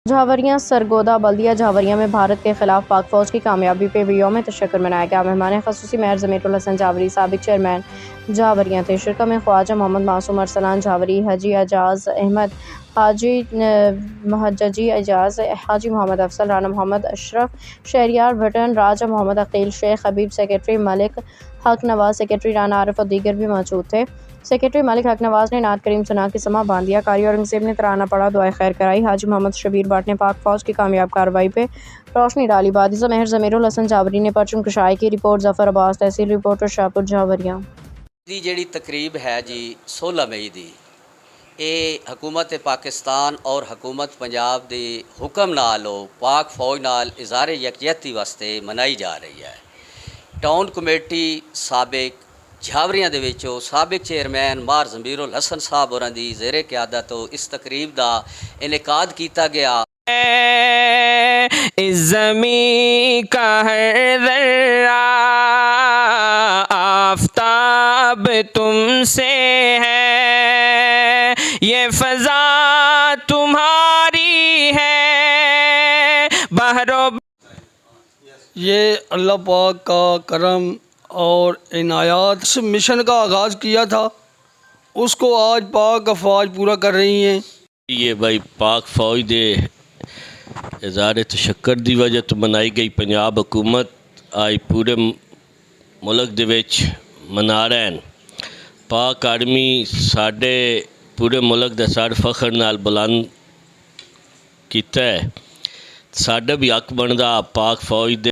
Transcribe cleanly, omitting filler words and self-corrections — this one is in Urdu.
جھاوریاں سرگودا بلدیہ جھاوریاں میں بھارت کے خلاف پاک فوج کی کامیابی پہ یوم تشکر منایا گیا۔ مہمان خصوصی میئر ضمیر الحسن جھاوری سابق چیئرمین جھاوریاں تھے۔ شرکت میں خواجہ محمد معصوم ارسلان جھاوری، حاجی اعجاز احمد، حاجی محججی اعجاز، حاجی محمد افضل، رانا محمد اشرف، شہریار بھٹن، راجہ محمد عقیل، شیخ حبیب، سیکریٹری ملک حق نواز، سیکریٹری رانا عارف اور دیگر بھی موجود تھے۔ سیکریٹری ملک حق نواز نے نعت کریم سنا کے سماں باندھ دیا۔ قاری اورنگزیب نے ترانہ پڑھا، دعائے خیر کرائی۔ حاجی محمد شبیر بٹ نے پاک فوج کی کامیاب کارروائی پہ روشنی ڈالی۔ بادشاہ مہر ضمیر الحسن جھاوری نے پرچم کشائی کی۔ رپورٹ ظفر عباس، تحصیل رپورٹر شاہپور جھاوریاں۔ دی جیڑی تقریب ہے جی 16 مئی دی، یہ حکومت پاکستان اور حکومت پنجاب دی حکم نالو پاک فوج نال اظہار یکجہتی واسطے منائی جا رہی ہے۔ ٹاؤن کمیٹی سابق جھاوریاں دے وچوں سابق چیئرمین مار ضمیر الحسن صاحب ہوراں دی زیر قیادت اس تقریب دا انعقاد کیتا گیا۔ اس زمین کا ہر ذرہ آفتاب تم سے ہے، یہ فضا تمہاری ہے، بحر و یہ اللہ پاک کا کرم اور عنایات اس مشن کا آغاز کیا تھا، اس کو آج پاک افواج پورا کر رہی ہیں۔ یہ بھائی پاک فوج دے اظہار تشکر دی وجہ تو منائی گئی پنجاب حکومت آئی پورے ملک دے وچ منا رہے ہیں۔ پاک آرمی ساڈے پورے ملک دے سر فخر نال بلند کیتا ہے۔ ساڈا بھی حق بندا پاک فوج دے